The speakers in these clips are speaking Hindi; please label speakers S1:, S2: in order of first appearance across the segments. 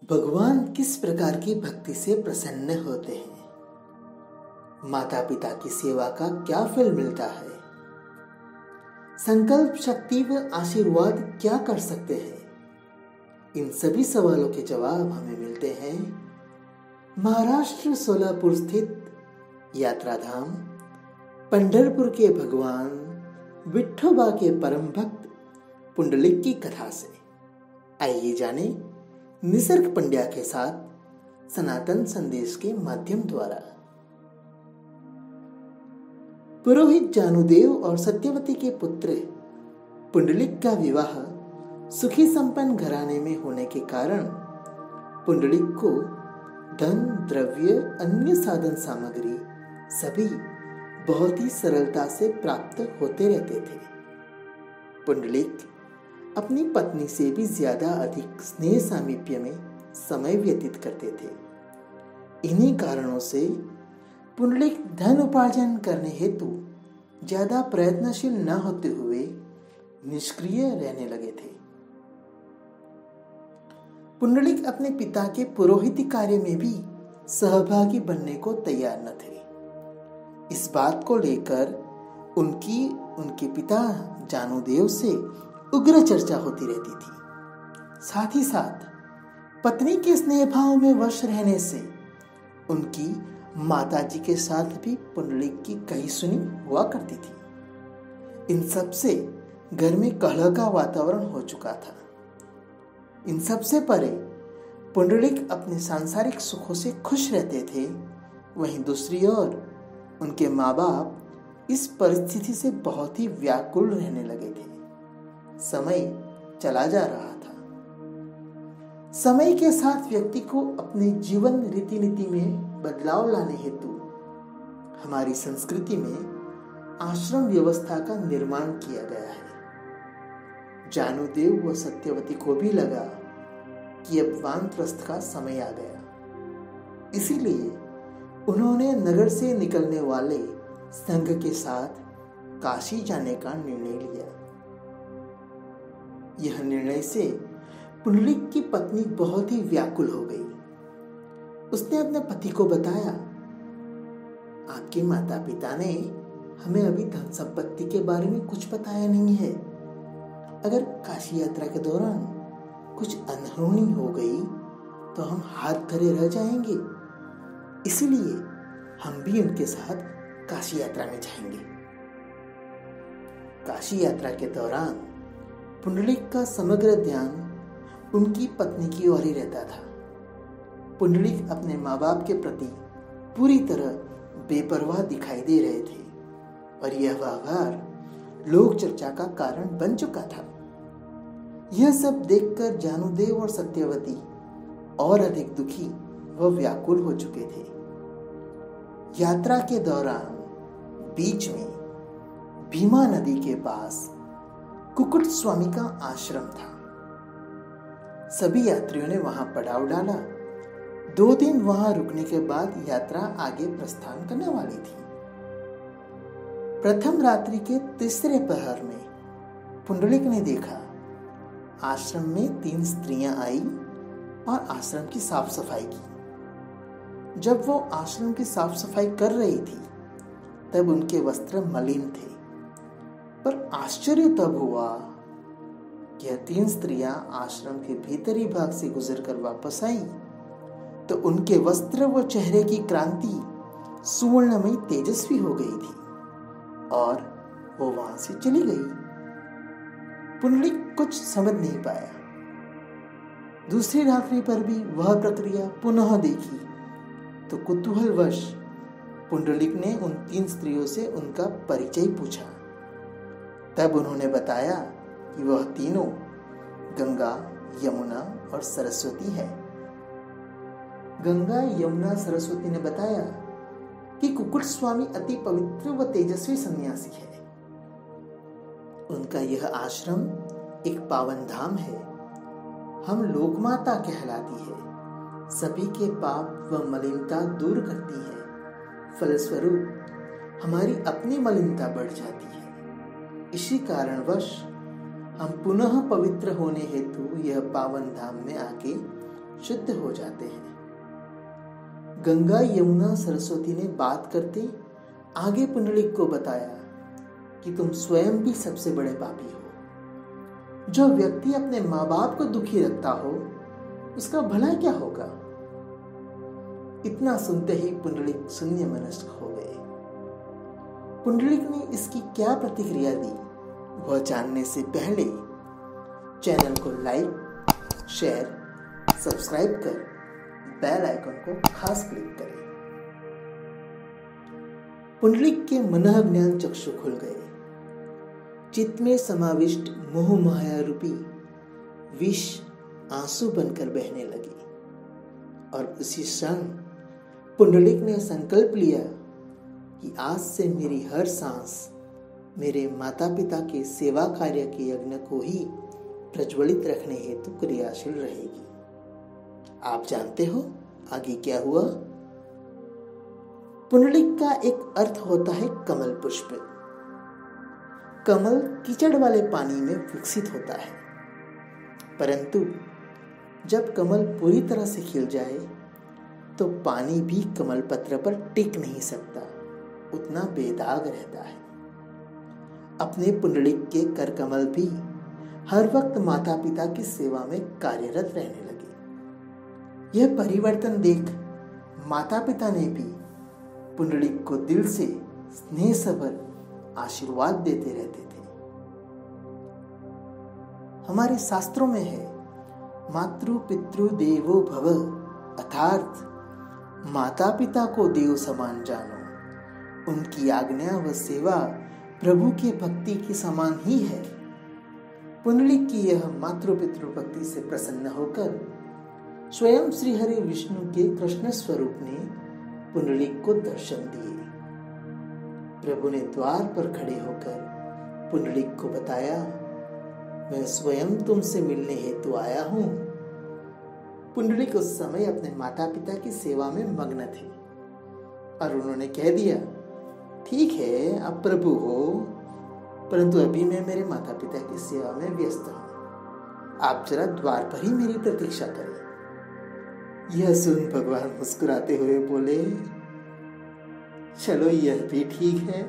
S1: भगवान किस प्रकार की भक्ति से प्रसन्न होते हैं? माता पिता की सेवा का क्या फल मिलता है? संकल्प शक्ति व आशीर्वाद क्या कर सकते हैं? इन सभी सवालों के जवाब हमें मिलते हैं महाराष्ट्र सोलापुर स्थित यात्राधाम पंढरपुर के भगवान विठोबा के परम भक्त पुंडलिक की कथा से। आइए जाने निसर्ग पंड्या के साथ सनातन संदेश के माध्यम द्वारा। पुरोहित जानुदेव और सत्यवती के पुत्र पुंडलिक का विवाह सुखी संपन्न घराने में होने के कारण पुंडलिक को धन द्रव्य अन्य साधन सामग्री सभी बहुत ही सरलता से प्राप्त होते रहते थे। पुंडलिक अपनी पत्नी से भी ज्यादा अधिक स्नेह सामीप्य में समय व्यतीत करते थे। इन्हीं कारणों से पुंडलिक धन उपार्जन करने हेतु ज्यादा प्रयत्नशील न होते हुए निष्क्रिय रहने लगे थे। पुंडलिक अपने पिता के पुरोहित कार्य में भी सहभागी बनने को तैयार न थे। इस बात को लेकर उनके पिता जानुदेव से उग्र चर्चा होती रहती थी। साथ ही साथ पत्नी के स्नेह भाव में वश रहने से उनकी माताजी के साथ भी पुंडलिक की कही सुनी हुआ करती थी। इन सब से घर में कलह का वातावरण हो चुका था। इन सब से परे पुंडलिक अपने सांसारिक सुखों से खुश रहते थे। वहीं दूसरी ओर उनके माँ बाप इस परिस्थिति से बहुत ही व्याकुल रहने लगे थे। समय चला जा रहा था। समय के साथ व्यक्ति को अपने जीवन रीति नीति में बदलाव लाने हेतु हमारी संस्कृति में आश्रम व्यवस्था का निर्माण किया गया है। जानुदेव व सत्यवती को भी लगा कि अब वानप्रस्थ का समय आ गया। इसीलिए उन्होंने नगर से निकलने वाले संघ के साथ काशी जाने का निर्णय लिया। यह निर्णय से पुंडलिक की पत्नी बहुत ही व्याकुल हो गई। उसने अपने पति को बताया, आपके माता पिता ने हमें अभी धन संपत्ति के बारे में कुछ बताया नहीं है। अगर काशी यात्रा के दौरान कुछ अनहोनी हो गई तो हम हाथ धरे रह जाएंगे। इसीलिए हम भी उनके साथ काशी यात्रा में जाएंगे। काशी यात्रा के दौरान पुंडलिक का समग्र ध्यान उनकी पत्नी की ओर ही रहता था। पुंडलिक अपने माँ बाप के प्रति पूरी तरह बेपरवाह दिखाई दे रहे थे और यह व्यवहार लोक चर्चा का कारण बन चुका था। यह सब देखकर जानुदेव और सत्यवती और अधिक दुखी व व्याकुल हो चुके थे। यात्रा के दौरान बीच में भीमा नदी के पास कुकुट स्वामी का आश्रम था। सभी यात्रियों ने वहां पड़ाव डाला। 2 दिन वहां रुकने के बाद यात्रा आगे प्रस्थान करने वाली थी। प्रथम रात्रि के तीसरे पहर में पुंडलिक ने देखा आश्रम में 3 स्त्रियां आई और आश्रम की साफ सफाई की। जब वो आश्रम की साफ सफाई कर रही थी तब उनके वस्त्र मलिन थे। पर आश्चर्य तब हुआ कि यह 3 स्त्रियां आश्रम के भीतरी भाग से गुजरकर वापस आई तो उनके वस्त्र व चेहरे की क्रांति सुवर्णमयी तेजस्वी हो गई थी और वो वहां से चली गई। पुंडलिक कुछ समझ नहीं पाया। दूसरी रात्रि पर भी वह प्रक्रिया पुनः देखी तो कुतूहलवश पुंडलिक ने उन 3 स्त्रियों से उनका परिचय पूछा। तब उन्होंने बताया कि वह तीनों गंगा, यमुना और सरस्वती है। गंगा, यमुना, सरस्वती ने बताया कि कुकुट स्वामी अति पवित्र व तेजस्वी सन्यासी है। उनका यह आश्रम एक पावन धाम है। हम लोकमाता कहलाती है। सभी के पाप व मलिनता दूर करती है। फलस्वरूप हमारी अपनी मलिनता बढ़ जाती है। इसी कारणवश हम पुनः पवित्र होने हेतु यह पावन धाम में आके शुद्ध हो जाते हैं। गंगा, यमुना, सरस्वती ने बात करते आगे पुंडलिक को बताया कि तुम स्वयं भी सबसे बड़े पापी हो। जो व्यक्ति अपने माँ बाप को दुखी रखता हो उसका भला क्या होगा। इतना सुनते ही पुंडलिक शून्य मनस्क हो गए। पुंडलिक ने इसकी क्या प्रतिक्रिया दी वह जानने से पहले चैनल को लाइक, शेयर, सब्सक्राइब कर बेल आइकन को खास क्लिक करें। पुंडलिक के मनः ज्ञान चक्षु खुल गए। चित्त में समाविष्ट मोह माया रूपी विष आंसू बनकर बहने लगे और उसी क्षण पुंडलिक ने संकल्प लिया कि आज से मेरी हर सांस मेरे माता पिता के सेवा कार्य के यज्ञ को ही प्रज्वलित रखने हेतु क्रियाशील रहेगी। आप जानते हो आगे क्या हुआ? पुंडलिक का एक अर्थ होता है कमल पुष्प। कमल कीचड़ वाले पानी में विकसित होता है, परंतु जब कमल पूरी तरह से खिल जाए तो पानी भी कमल पत्र पर टिक नहीं सकता, उतना बेदाग रहता है। अपने पुंडलिक के कर कमल भी हर वक्त माता पिता की सेवा में कार्यरत रहने लगे। यह परिवर्तन देख माता पिता ने भी पुंडलिक को दिल से स्नेह सभर आशीर्वाद देते रहते थे। हमारे शास्त्रों में है मातृ पितृ देवो भव, अर्थात माता पिता को देव समान जानो। उनकी आज्ञा व सेवा प्रभु के भक्ति के समान ही है। पुंडलिक की यह मातृ पितृ भक्ति से प्रसन्न होकर स्वयं श्री हरि विष्णु के कृष्ण स्वरूप ने पुंडलिक को दर्शन दिए। प्रभु ने द्वार पर खड़े होकर पुंडलिक को बताया, मैं स्वयं तुमसे मिलने हेतु आया हूं। पुंडलिक उस समय अपने माता पिता की सेवा में मग्न थे और उन्होंने कह दिया, ठीक है आप प्रभु हो, परंतु अभी मैं मेरे माता पिता की सेवा में व्यस्त हूं। आप जरा द्वार पर ही मेरी प्रतीक्षा करें। यह सुन भगवान मुस्कुराते हुए बोले, चलो यह भी ठीक है,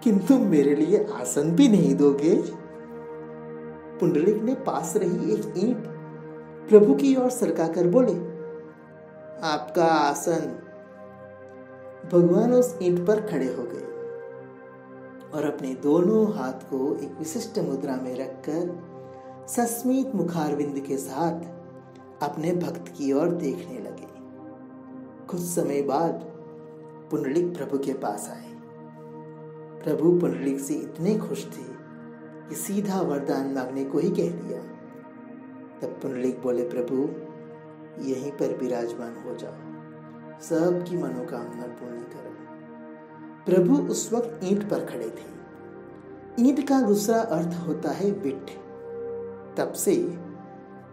S1: किंतु मेरे लिए आसन भी नहीं दोगे? पुंडलिक ने पास रही एक ईंट प्रभु की ओर सरकाकर बोले, आपका आसन। भगवान उस ईंट पर खड़े हो गए और अपने दोनों हाथ को एक विशिष्ट मुद्रा में रखकर सस्मित मुखारविंद के साथ अपने भक्त की ओर देखने लगे। कुछ समय बाद पुंडलिक प्रभु के पास आए। प्रभु पुंडलिक से इतने खुश थे कि सीधा वरदान मांगने को ही कह दिया। तब पुंडलिक बोले, प्रभु यहीं पर विराजमान हो जाओ, सबकी मनोकामना पूर्ण करो। प्रभु उस वक्त ईंट पर खड़े थे। ईंट का दूसरा अर्थ होता है विट्ठ। तब से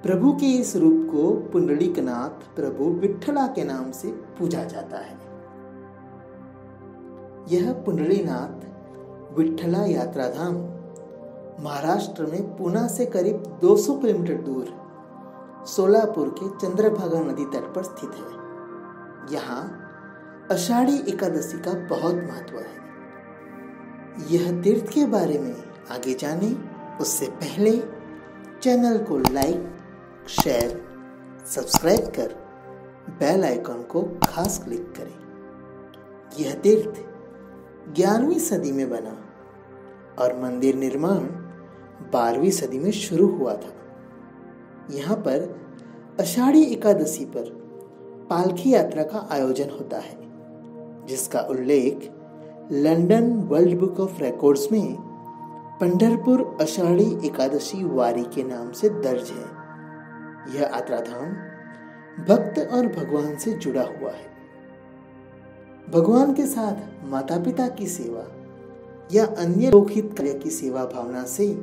S1: प्रभु के इस रूप को पुंडलिकनाथ प्रभु विट्ठला के नाम से पूजा जाता है। यह पुंडलीनाथ विट्ठला यात्राधाम महाराष्ट्र में पुणे से करीब 200 किलोमीटर दूर सोलापुर के चंद्रभागा नदी तट पर स्थित है। यहाँ आषाढ़ी एकादशी का बहुत महत्व है। यह तीर्थ के बारे में आगे जाने उससे पहले चैनल को लाइक, शेयर, सब्सक्राइब कर बेल आइकन को खास क्लिक करें। यह तीर्थ 11वीं सदी में बना और मंदिर निर्माण 12वीं सदी में शुरू हुआ था। यहाँ पर आषाढ़ी एकादशी पर पालकी यात्रा का आयोजन होता है, जिसका उल्लेख London world book of records में पंढरपुर आषाढ़ी एकादशी वारी के नाम से दर्ज है। यह यात्राधाम भक्त और भगवान से जुड़ा हुआ है। भगवान के साथ माता पिता की सेवा या अन्य लोकहित कार्य की सेवा भावना से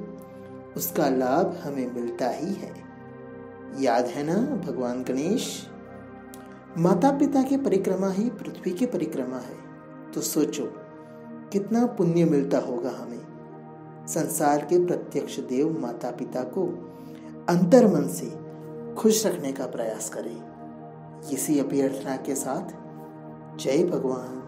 S1: उसका लाभ हमें मिलता ही है। याद है ना भगवान गणेश? माता पिता की परिक्रमा ही पृथ्वी की परिक्रमा है, तो सोचो कितना पुण्य मिलता होगा हमें। संसार के प्रत्यक्ष देव माता पिता को अंतर्मन से खुश रखने का प्रयास करें। इसी अभ्यर्थना के साथ जय भगवान।